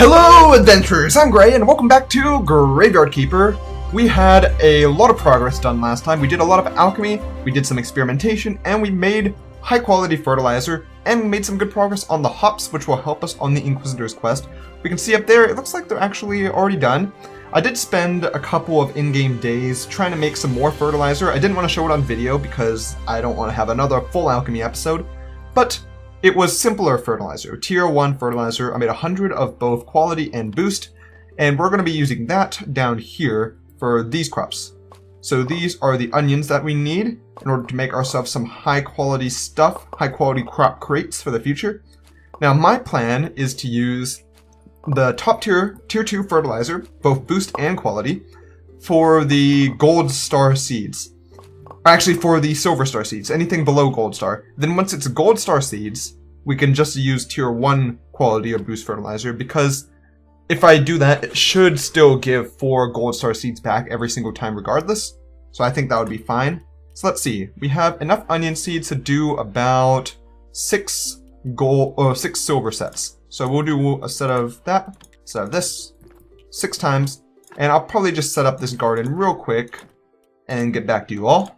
Hello adventurers, I'm Gray and welcome back to Graveyard Keeper. We had a lot of progress done last time. We did a lot of alchemy, we did some experimentation, and we made high quality fertilizer, and we made some good progress on the hops, which will help us on the Inquisitor's quest. We can see up there, it looks like they're actually already done. I did spend a couple of in-game days trying to make some more fertilizer. I didn't want to show it on video because I don't want to have another full alchemy episode, but it was simpler fertilizer, tier 1 fertilizer. I made 100 of both quality and boost, and we're going to be using that down here for these crops. So these are the onions that we need in order to make ourselves some high quality stuff, high quality crop crates for the future. Now my plan is to use the top tier 2 fertilizer, both boost and quality, for the gold star seeds. Actually, for the silver star seeds, anything below gold star. Then once it's gold star seeds, we can just use tier 1 quality or boost fertilizer, because if I do that, it should still give 4 gold star seeds back every single time regardless. So I think that would be fine. So let's see, we have enough onion seeds to do about 6 silver sets. So we'll do a set of that, set of this, 6 times, and I'll probably just set up this garden real quick and get back to you all.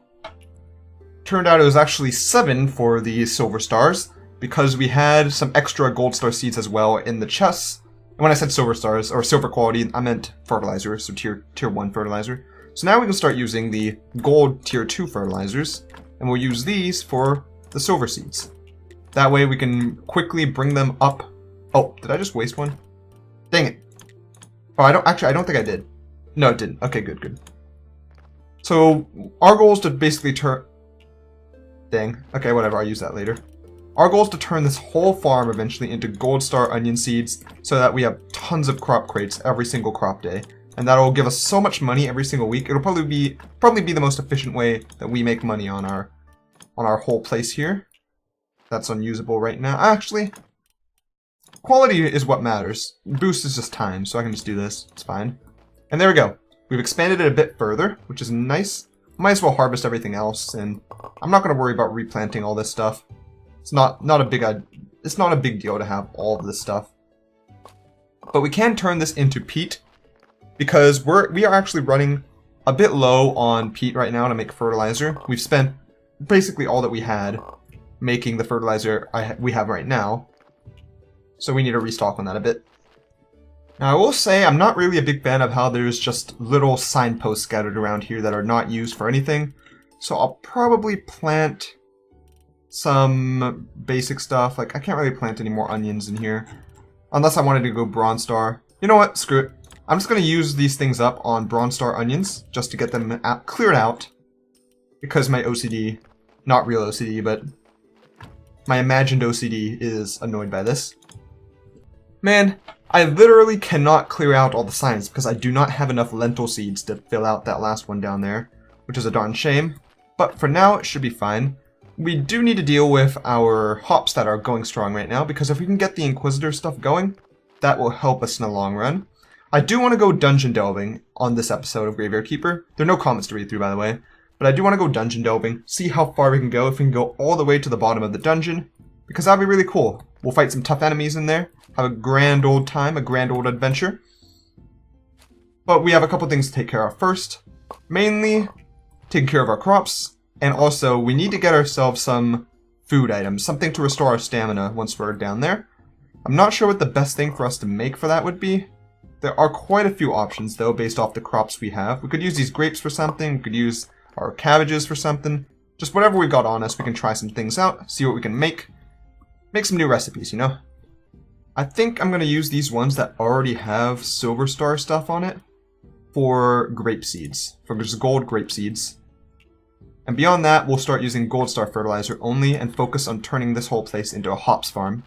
Turned out it was actually 7 for the silver stars, because we had some extra gold star seeds as well in the chests. And when I said silver stars, or silver quality, I meant fertilizer, so tier 1 fertilizer. So now we can start using the gold tier 2 fertilizers, and we'll use these for the silver seeds. That way we can quickly bring them up. Oh, did I just waste one? Dang it. Oh, I don't think I did. No, it didn't. Okay, good. So our goal is to basically turn... Dang. Okay, whatever, I'll use that later. Our goal is to turn this whole farm eventually into gold star onion seeds so that we have tons of crop crates every single crop day. And that'll give us so much money every single week. It'll probably be the most efficient way that we make money on our whole place here. That's unusable right now. Actually, quality is what matters. Boost is just time, so I can just do this. It's fine. And there we go. We've expanded it a bit further, which is nice. Might as well harvest everything else, and I'm not going to worry about replanting all this stuff. It's not a big deal to have all of this stuff. But we can turn this into peat, because we are actually running a bit low on peat right now to make fertilizer. We've spent basically all that we had making the fertilizer we have right now, so we need to restock on that a bit. Now I will say I'm not really a big fan of how there's just little signposts scattered around here that are not used for anything. So I'll probably plant some basic stuff. Like, I can't really plant any more onions in here. Unless I wanted to go Bronze Star. You know what? Screw it. I'm just going to use these things up on Bronze Star onions just to get them cleared out. Because my OCD, not real OCD, but my imagined OCD is annoyed by this. Man, I literally cannot clear out all the signs because I do not have enough lentil seeds to fill out that last one down there, which is a darn shame. But for now, it should be fine. We do need to deal with our hops that are going strong right now, because if we can get the Inquisitor stuff going, that will help us in the long run. I do want to go dungeon delving on this episode of Graveyard Keeper. There are no comments to read through, by the way. But I do want to go dungeon delving, see how far we can go, if we can go all the way to the bottom of the dungeon, because that'd be really cool. We'll fight some tough enemies in there, have a grand old time, a grand old adventure. But we have a couple things to take care of first. Mainly, taking care of our crops, and also we need to get ourselves some food items, something to restore our stamina once we're down there. I'm not sure what the best thing for us to make for that would be. There are quite a few options though, based off the crops we have. We could use these grapes for something, we could use our cabbages for something. Just whatever we've got on us, we can try some things out, see what we can make. Make some new recipes, you know? I think I'm going to use these ones that already have silver star stuff on it for grape seeds, for just gold grape seeds. And beyond that, we'll start using gold star fertilizer only and focus on turning this whole place into a hops farm.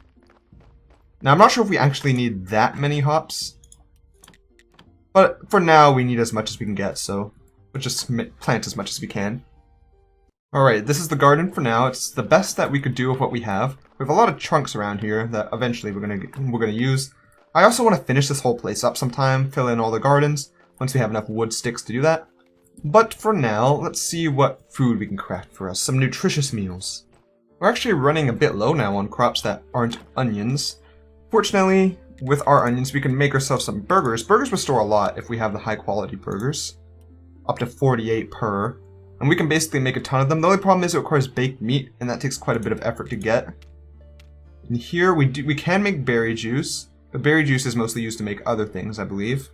Now, I'm not sure if we actually need that many hops, but for now, we need as much as we can get, so we'll just plant as much as we can. Alright, this is the garden for now. It's the best that we could do with what we have. We have a lot of trunks around here that eventually we're gonna use. I also want to finish this whole place up sometime, fill in all the gardens, once we have enough wood sticks to do that. But for now, let's see what food we can craft for us. Some nutritious meals. We're actually running a bit low now on crops that aren't onions. Fortunately, with our onions, we can make ourselves some burgers. Burgers restore a lot if we have the high quality burgers. Up to 48 per. And we can basically make a ton of them. The only problem is it requires baked meat, and that takes quite a bit of effort to get. And here we can make berry juice. But berry juice is mostly used to make other things, I believe.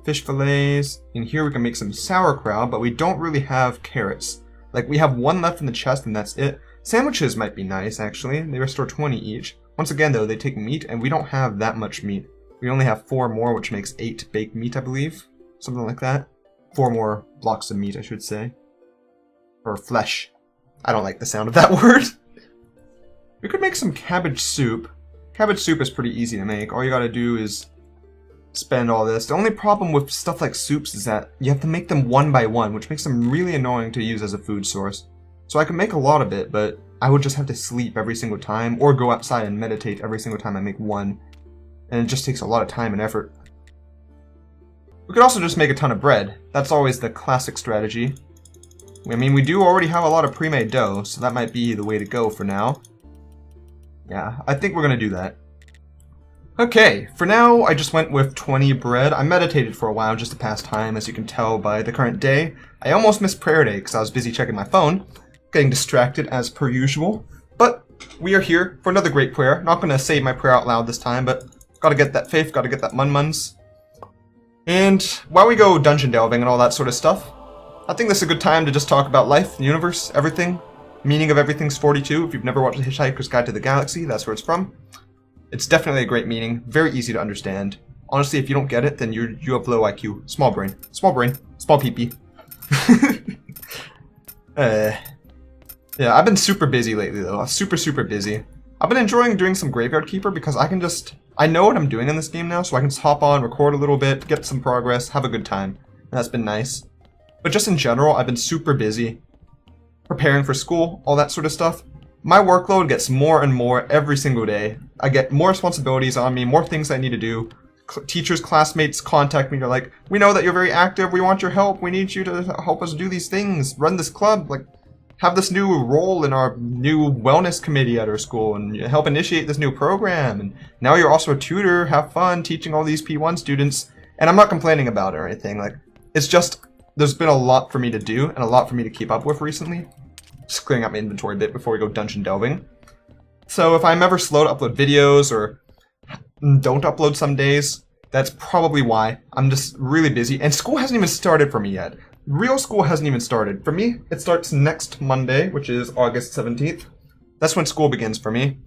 Fish fillets. In here we can make some sauerkraut, but we don't really have carrots. Like, we have one left in the chest, and that's it. Sandwiches might be nice, actually. They restore 20 each. Once again, though, they take meat, and we don't have that much meat. We only have 4 more, which makes 8 baked meat, I believe. Something like that. 4 more blocks of meat, I should say. Or flesh. I don't like the sound of that word. We could make some cabbage soup. Cabbage soup is pretty easy to make. All you gotta do is spend all this. The only problem with stuff like soups is that you have to make them one by one, which makes them really annoying to use as a food source. So I can make a lot of it, but I would just have to sleep every single time, or go outside and meditate every single time I make one. And it just takes a lot of time and effort. We could also just make a ton of bread. That's always the classic strategy. I mean, we do already have a lot of pre-made dough, so that might be the way to go for now. Yeah, I think we're gonna do that. Okay, for now, I just went with 20 bread. I meditated for a while just to pass time, as you can tell by the current day. I almost missed prayer day because I was busy checking my phone, getting distracted as per usual. But we are here for another great prayer. Not gonna say my prayer out loud this time, but gotta get that faith, gotta get that mun-muns. And while we go dungeon delving and all that sort of stuff, I think this is a good time to just talk about life, the universe, everything. Meaning of Everything's 42. If you've never watched The Hitchhiker's Guide to the Galaxy, that's where it's from. It's definitely a great meaning, very easy to understand. Honestly, if you don't get it, then you have low IQ. Small brain, small pee-pee. Yeah, I've been super busy lately though. Super busy. I've been enjoying doing some Graveyard Keeper because I know what I'm doing in this game now, so I can just hop on, record a little bit, get some progress, have a good time. And that's been nice. But just in general, I've been super busy. Preparing for school, all that sort of stuff. My workload gets more and more every single day. I get more responsibilities on me, more things I need to do. Teachers, classmates contact me. They're like, we know that you're very active. We want your help. We need you to help us do these things. Run this club. Like, have this new role in our new wellness committee at our school and help initiate this new program. And now you're also a tutor. Have fun teaching all these P1 students. And I'm not complaining about it or anything. Like, it's just, there's been a lot for me to do and a lot for me to keep up with recently. Just clearing out my inventory a bit before we go dungeon delving. So if I'm ever slow to upload videos or don't upload some days, that's probably why. I'm just really busy. And school hasn't even started for me yet. Real school hasn't even started. For me, it starts next Monday, which is August 17th. That's when school begins for me.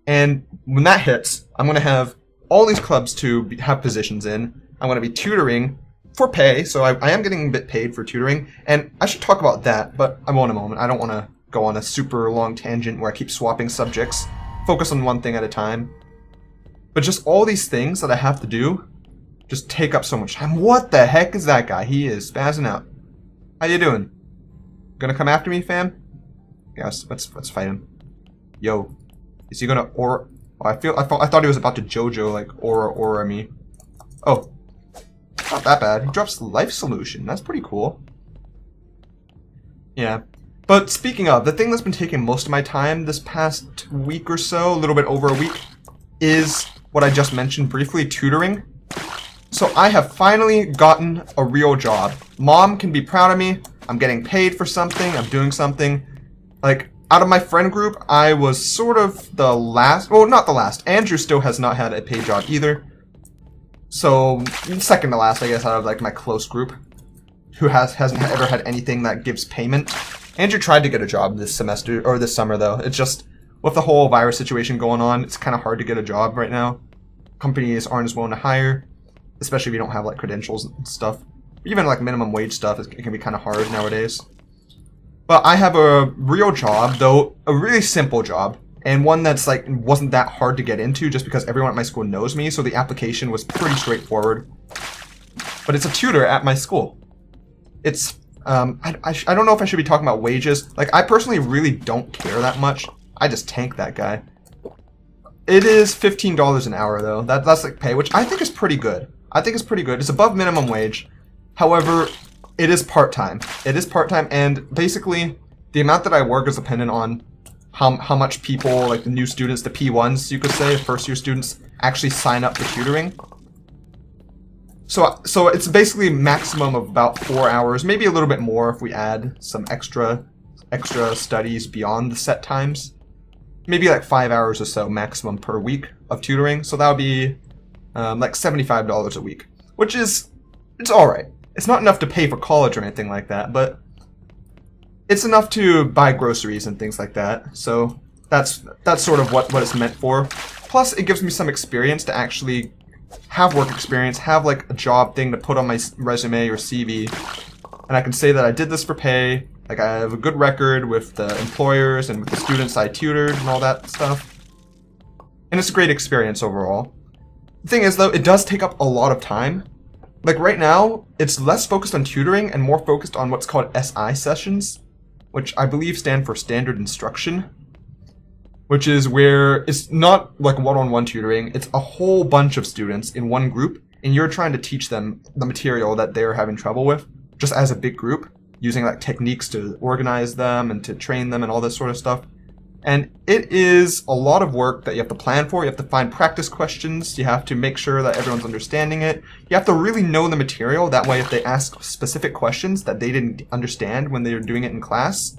And when that hits, I'm going to have all these clubs to have positions in. I'm going to be tutoring for pay, so I am getting a bit paid for tutoring, and I should talk about that, but I won't in a moment. I don't want to go on a super long tangent where I keep swapping subjects. Focus on one thing at a time. But just all these things that I have to do just take up so much time. What the heck is that guy? He is spazzing out. How you doing? Gonna come after me, fam? Yes, let's fight him. Yo, is he gonna aura? Oh, I thought he was about to JoJo like aura me. Oh. Not that bad. He drops life solution. That's pretty cool. Yeah. But speaking of, the thing that's been taking most of my time this past week or so, a little bit over a week, is what I just mentioned briefly, tutoring. So I have finally gotten a real job. Mom can be proud of me. I'm getting paid for something. I'm doing something. Like, out of my friend group, I was sort of the last. Well, not the last. Andrew still has not had a paid job either. So, second to last, I guess, out of like my close group, who hasn't ever had anything that gives payment. Andrew tried to get a job this semester, or this summer though. It's just, with the whole virus situation going on, it's kind of hard to get a job right now. Companies aren't as willing to hire, especially if you don't have like credentials and stuff. Even like minimum wage stuff, it can be kind of hard nowadays. But I have a real job, though, a really simple job. And one that's like wasn't that hard to get into just because everyone at my school knows me, so the application was pretty straightforward. But it's a tutor at my school. It's I don't know if I should be talking about wages. Like, I personally really don't care that much. I just tank that guy. It is $15 an hour though. That's like pay, which I think is pretty good. I think it's pretty good. It's above minimum wage. However, it is part-time. It is part-time, and basically the amount that I work is dependent on how much people, like the new students, the P1s, you could say, first year students, actually sign up for tutoring. So it's basically maximum of about 4 hours, maybe a little bit more if we add some extra studies beyond the set times. Maybe like 5 hours or so maximum per week of tutoring. So that would be like $75 a week, which is, it's alright. It's not enough to pay for college or anything like that, but it's enough to buy groceries and things like that. So that's sort of what it's meant for. Plus, it gives me some experience to actually have work experience, have like a job thing to put on my resume or CV, and I can say that I did this for pay. Like, I have a good record with the employers and with the students I tutored and all that stuff. And it's a great experience overall. The thing is, though, it does take up a lot of time. Like, right now, it's less focused on tutoring and more focused on what's called SI sessions, which I believe stand for Standard Instruction, which is where it's not like one-on-one tutoring, it's a whole bunch of students in one group, and you're trying to teach them the material that they're having trouble with, just as a big group, using like techniques to organize them and to train them and all this sort of stuff. And it is a lot of work that you have to plan for. You have to find practice questions, you have to make sure that everyone's understanding it. You have to really know the material, that way if they ask specific questions that they didn't understand when they were doing it in class,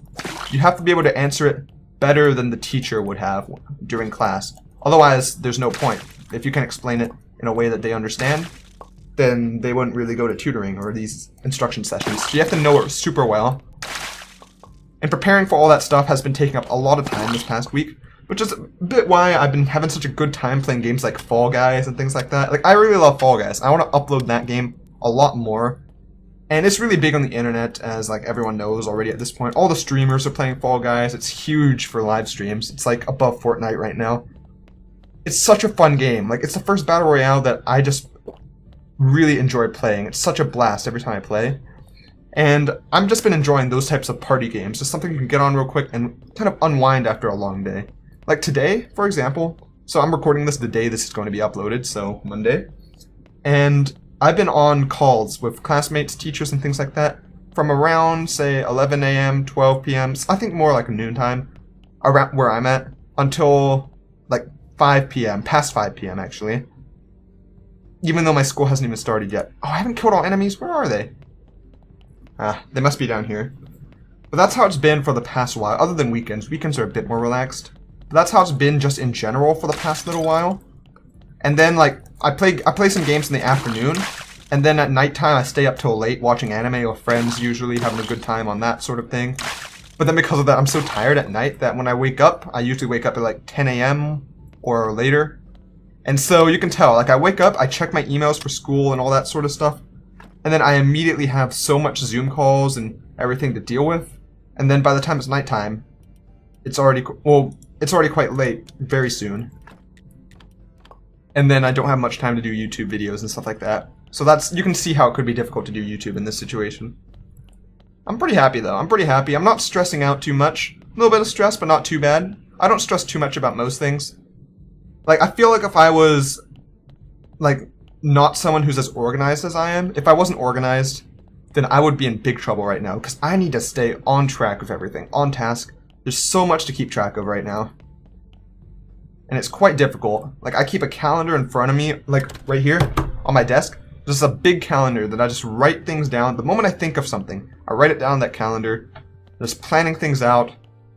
you have to be able to answer it better than the teacher would have during class. Otherwise, there's no point. If you can explain it in a way that they understand, then they wouldn't really go to tutoring or these instruction sessions. So you have to know it super well. And preparing for all that stuff has been taking up a lot of time this past week, which is a bit why I've been having such a good time playing games like Fall Guys and things like that. Like, I really love Fall Guys. I want to upload that game a lot more. And it's really big on the internet, as like everyone knows already at this point. All the streamers are playing Fall Guys. It's huge for live streams. It's like above Fortnite right now. It's such a fun game. Like, it's the first Battle Royale that I just really enjoy playing. It's such a blast every time I play. And I've just been enjoying those types of party games. Just something you can get on real quick and kind of unwind after a long day. Like today, for example. So I'm recording this the day this is going to be uploaded, so Monday. And I've been on calls with classmates, teachers, and things like that from around, say, 11 a.m., 12 p.m., I think more like noontime, around where I'm at, until like 5 p.m., past 5 p.m. actually. Even though my school hasn't even started yet. Oh, I haven't killed all enemies? Where are they? Ah, they must be down here. But that's how it's been for the past while, other than weekends. Weekends are a bit more relaxed. But that's how it's been just in general for the past little while. And then, like, I play some games in the afternoon, and then at nighttime I stay up till late watching anime with friends, usually having a good time on that sort of thing. But then because of that, I'm so tired at night that when I wake up, I usually wake up at like 10 a.m. or later. And so you can tell, like, I wake up, I check my emails for school and all that sort of stuff, and then I immediately have so much Zoom calls and everything to deal with. And then by the time it's nighttime, it's already quite late, very soon. And then I don't have much time to do YouTube videos and stuff like that. So you can see how it could be difficult to do YouTube in this situation. I'm pretty happy though, I'm pretty happy. I'm not stressing out too much. A little bit of stress, but not too bad. I don't stress too much about most things. Like, I feel like if I was, like, not someone who's as organized as I am, if I wasn't organized, then I would be in big trouble right now, because I need to stay on track with everything, on task. There's so much to keep track of right now. And it's quite difficult. Like, I keep a calendar in front of me, like, right here, on my desk. There's a big calendar that I just write things down. The moment I think of something, I write it down on that calendar, just planning things out,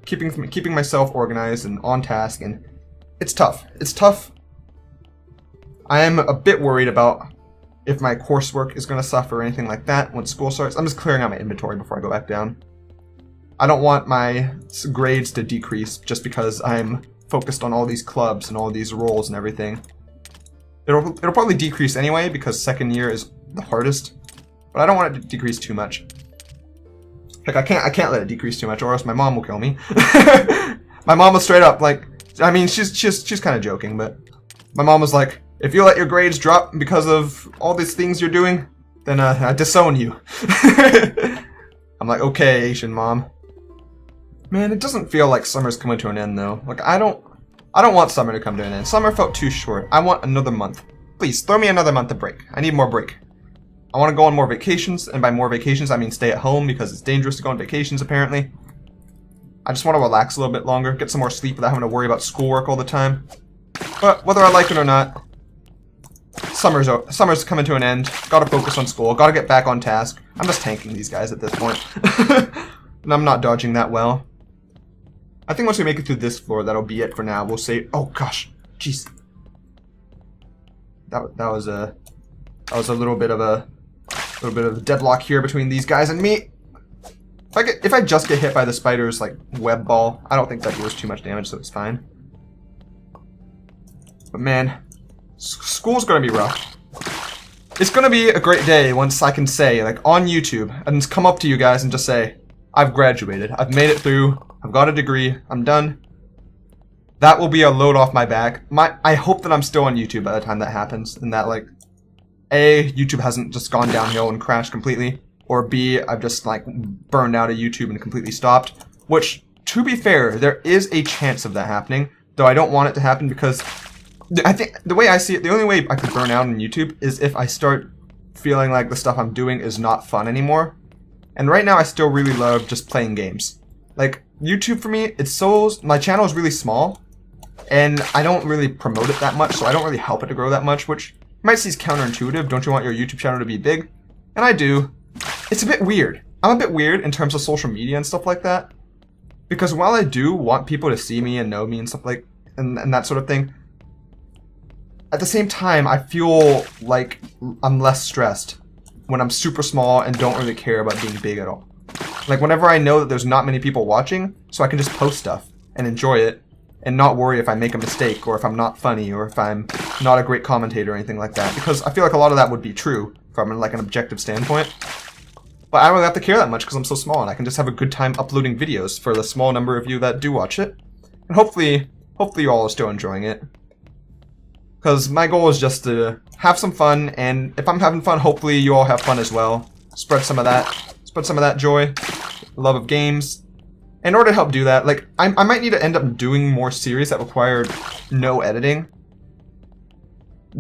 keeping myself organized and on task, and it's tough. It's tough. I am a bit worried about if my coursework is going to suffer or anything like that when school starts. I'm just clearing out my inventory before I go back down. I don't want my grades to decrease just because I'm focused on all these clubs and all these roles and everything. It'll probably decrease anyway because second year is the hardest, but I don't want it to decrease too much. Heck, I can't let it decrease too much, or else my mom will kill me. My mom was straight up like, I mean, she's kind of joking, but my mom was like, if you let your grades drop because of all these things you're doing, then I disown you. I'm like, okay, Asian mom. Man, it doesn't feel like summer's coming to an end though. Like, I don't want summer to come to an end. Summer felt too short. I want another month. Please, throw me another month of break. I need more break. I want to go on more vacations, and by more vacations, I mean stay at home because it's dangerous to go on vacations, apparently. I just want to relax a little bit longer, get some more sleep without having to worry about schoolwork all the time. But whether I like it or not, summer's coming to an end. Gotta focus on school. Gotta get back on task. I'm just tanking these guys at this point. And I'm not dodging that well. I think once we make it through this floor, that'll be it for now. We'll say, oh gosh, jeez. That was a little bit of a deadlock here between these guys and me. If I just get hit by the spider's like web ball, I don't think that deals too much damage, so it's fine. But man, school's gonna be rough. It's gonna be a great day once I can say, like, on YouTube, and come up to you guys and just say, I've graduated, I've made it through, I've got a degree, I'm done. That will be a load off my back. I hope that I'm still on YouTube by the time that happens, and that, like, A, YouTube hasn't just gone downhill and crashed completely, or B, I've just, like, burned out of YouTube and completely stopped. Which, to be fair, there is a chance of that happening, though I don't want it to happen because I think, the way I see it, the only way I could burn out on YouTube is if I start feeling like the stuff I'm doing is not fun anymore. And right now I still really love just playing games. Like, YouTube for me, my channel is really small, and I don't really promote it that much, so I don't really help it to grow that much, which you might see is counterintuitive. Don't you want your YouTube channel to be big? And I do. It's a bit weird. I'm a bit weird in terms of social media and stuff like that. Because while I do want people to see me and know me and stuff like, and that sort of thing, at the same time, I feel like I'm less stressed when I'm super small and don't really care about being big at all. Like, whenever I know that there's not many people watching, so I can just post stuff and enjoy it and not worry if I make a mistake or if I'm not funny or if I'm not a great commentator or anything like that. Because I feel like a lot of that would be true from like an objective standpoint. But I don't really have to care that much because I'm so small and I can just have a good time uploading videos for the small number of you that do watch it. And hopefully you all are still enjoying it. Because my goal is just to have some fun, and if I'm having fun, hopefully you all have fun as well. Spread some of that joy, love of games. In order to help do that, like, I might need to end up doing more series that require no editing.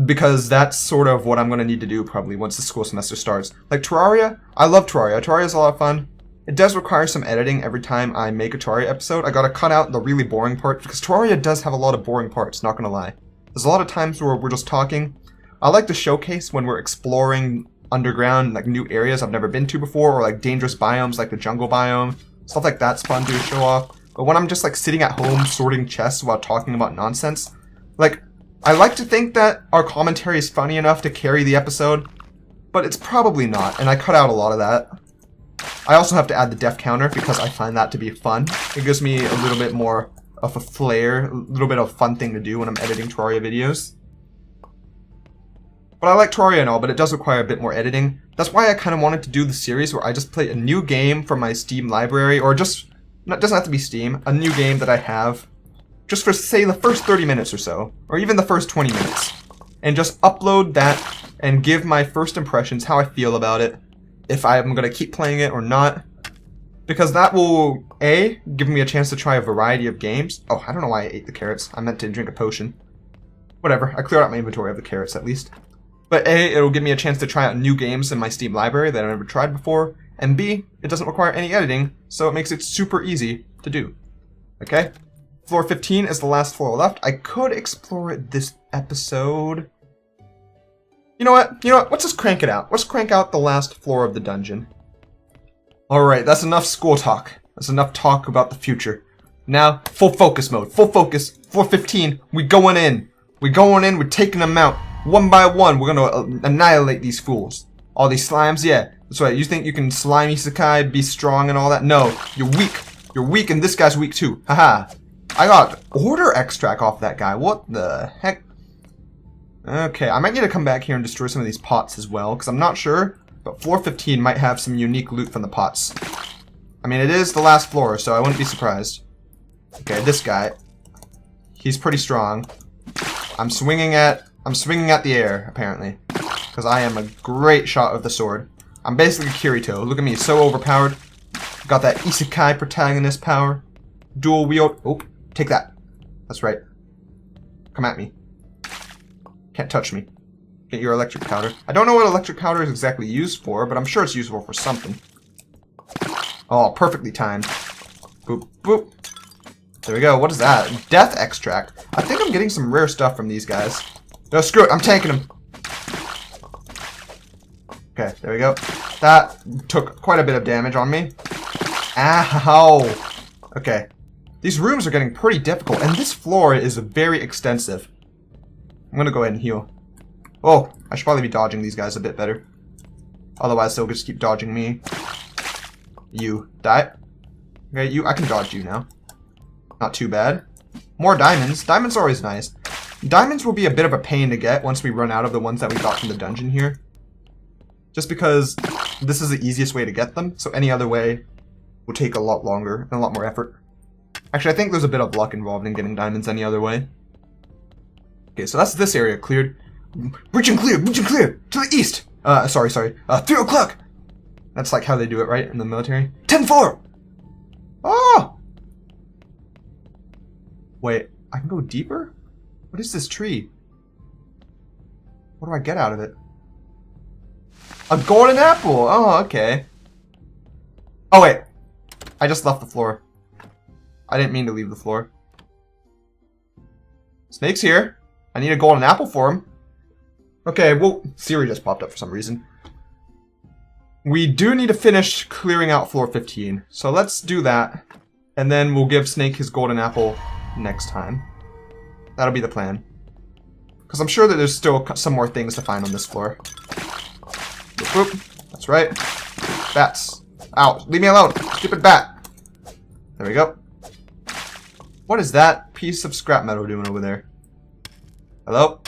Because that's sort of what I'm going to need to do probably once the school semester starts. Like Terraria, I love Terraria. Terraria's a lot of fun. It does require some editing every time I make a Terraria episode. I gotta cut out the really boring parts, because Terraria does have a lot of boring parts, not gonna lie. There's a lot of times where we're just talking. I like to showcase when we're exploring underground, like new areas I've never been to before, or like dangerous biomes like the jungle biome. Stuff like that's fun to show off. But when I'm just like sitting at home sorting chests while talking about nonsense, like, I like to think that our commentary is funny enough to carry the episode, but it's probably not, and I cut out a lot of that. I also have to add the death counter because I find that to be fun. It gives me a little bit more of a flair, a little bit of a fun thing to do when I'm editing Terraria videos. But I like Terraria and all, but it does require a bit more editing. That's why I kind of wanted to do the series where I just play a new game from my Steam library, or just, it doesn't have to be Steam, a new game that I have, just for, say, the first 30 minutes or so, or even the first 20 minutes, and just upload that and give my first impressions, how I feel about it, if I'm going to keep playing it or not. Because that will, A, give me a chance to try a variety of games. Oh, I don't know why I ate the carrots. I meant to drink a potion. Whatever, I cleared out my inventory of the carrots at least. But A, it'll give me a chance to try out new games in my Steam library that I've never tried before. And B, it doesn't require any editing, so it makes it super easy to do. Okay? Floor 15 is the last floor left. I could explore it this episode. You know what? Let's just crank it out. Let's crank out the last floor of the dungeon. Alright, that's enough school talk. That's enough talk about the future. Now, full focus mode. Full focus. Floor 15. We going in. We going in. We're taking them out. One by one, we're gonna annihilate these fools. All these slimes, yeah. That's right. You think you can slime isekai, be strong and all that? No. You're weak. You're weak and this guy's weak too. Haha. I got order extract off that guy. What the heck? Okay, I might need to come back here and destroy some of these pots as well, because I'm not sure, but floor 15 might have some unique loot from the pots. I mean, it is the last floor, so I wouldn't be surprised. Okay, this guy. He's pretty strong. I'm swinging at the air, apparently, because I am a great shot of the sword. I'm basically Kirito. Look at me, so overpowered. Got that isekai protagonist power. Dual wield. Oh, take that. That's right. Come at me. Can't touch me. Get your electric powder. I don't know what electric powder is exactly used for, but I'm sure it's useful for something. Oh, perfectly timed. Boop, boop. There we go. What is that? Death extract. I think I'm getting some rare stuff from these guys. No, screw it. I'm tanking them. Okay, there we go. That took quite a bit of damage on me. Ow! Okay. These rooms are getting pretty difficult, and this floor is very extensive. I'm gonna go ahead and heal. Oh, I should probably be dodging these guys a bit better. Otherwise, they'll just keep dodging me. You, die. Okay, I can dodge you now. Not too bad. More diamonds. Diamonds are always nice. Diamonds will be a bit of a pain to get once we run out of the ones that we got from the dungeon here. Just because this is the easiest way to get them, so any other way will take a lot longer and a lot more effort. Actually, I think there's a bit of luck involved in getting diamonds any other way. Okay, so that's this area cleared. Breach and clear! Breach and clear! To the east! Sorry. 3 o'clock! That's like how they do it, right? In the military. 10-4! Oh! Wait, I can go deeper? What is this tree? What do I get out of it? A golden apple! Oh, okay. Oh, wait. I just left the floor. I didn't mean to leave the floor. Snake's here. I need a golden apple for him. Okay, well, Siri just popped up for some reason. We do need to finish clearing out floor 15. So let's do that. And then we'll give Snake his golden apple next time. That'll be the plan. Because I'm sure that there's still some more things to find on this floor. Boop, boop. That's right. Bats. Ow. Leave me alone. Stupid bat. There we go. What is that piece of scrap metal doing over there? Hello?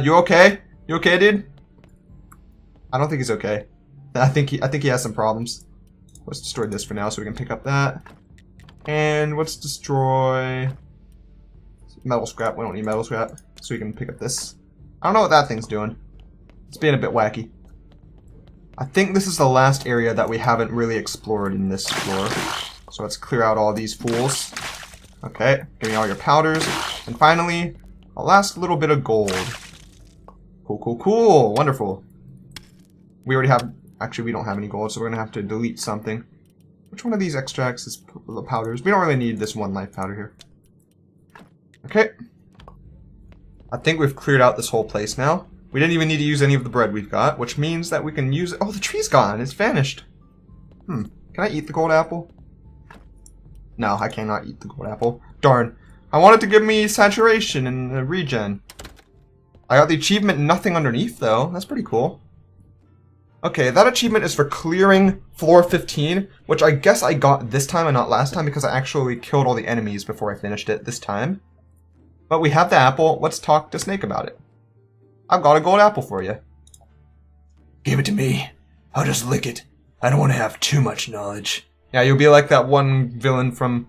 You okay? You okay, dude? I don't think he's okay. I think he has some problems. Let's destroy this for now so we can pick up that. And let's destroy metal scrap. We don't need metal scrap. So we can pick up this. I don't know what that thing's doing. It's being a bit wacky. I think this is the last area that we haven't really explored in this floor. So let's clear out all these fools. Okay, give me all your powders. And finally, a last little bit of gold. Cool. Wonderful. We already have... Actually, we don't have any gold, so we're going to have to delete something. Which one of these extracts is the powders? We don't really need this one life powder here. Okay. I think we've cleared out this whole place now. We didn't even need to use any of the bread we've got, which means that we can use... Oh, the tree's gone. It's vanished. Can I eat the gold apple? No, I cannot eat the gold apple. Darn. I wanted to give me saturation and regen. I got the achievement nothing underneath, though. That's pretty cool. Okay, that achievement is for clearing floor 15, which I guess I got this time and not last time because I actually killed all the enemies before I finished it this time. But we have the apple. Let's talk to Snake about it. I've got a gold apple for you. Give it to me. I'll just lick it. I don't want to have too much knowledge. Yeah, you'll be like that one villain from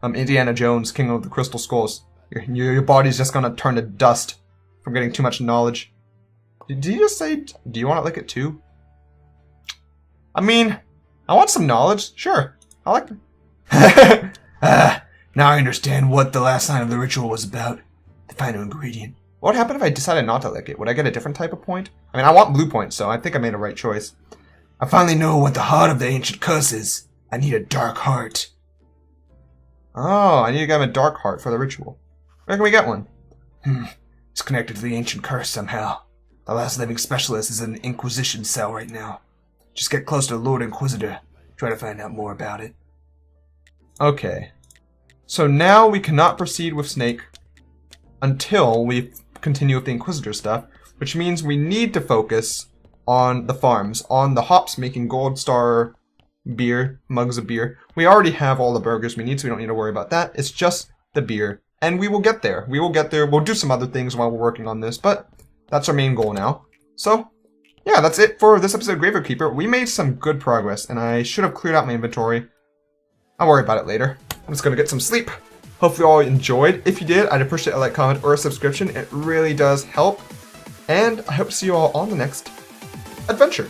Indiana Jones, King of the Crystal Skulls. Your body's just gonna turn to dust from getting too much knowledge. Did you just say, do you want to lick it too? I mean, I want some knowledge. Sure. I like it. Now I understand what the last line of the ritual was about. The final ingredient. What would happen if I decided not to lick it? Would I get a different type of point? I mean, I want blue points, so I think I made a right choice. I finally know what the heart of the ancient curse is. I need a dark heart. Oh, I need to get him a dark heart for the ritual. Where can we get one? It's connected to the ancient curse somehow. The last living specialist is in an Inquisition cell right now. Just get close to the Lord Inquisitor. Try to find out more about it. Okay. So now we cannot proceed with Snake until we continue with the Inquisitor stuff, which means we need to focus on the farms, on the hops making gold star beer, mugs of beer. We already have all the burgers we need, so we don't need to worry about that. It's just the beer. And we will get there. We will get there. We'll do some other things while we're working on this, but that's our main goal now. So, yeah, that's it for this episode of Graveyard Keeper. We made some good progress, and I should have cleared out my inventory. I'll worry about it later. I'm just going to get some sleep. Hopefully you all enjoyed. If you did, I'd appreciate a like, comment, or a subscription. It really does help. And I hope to see you all on the next adventure.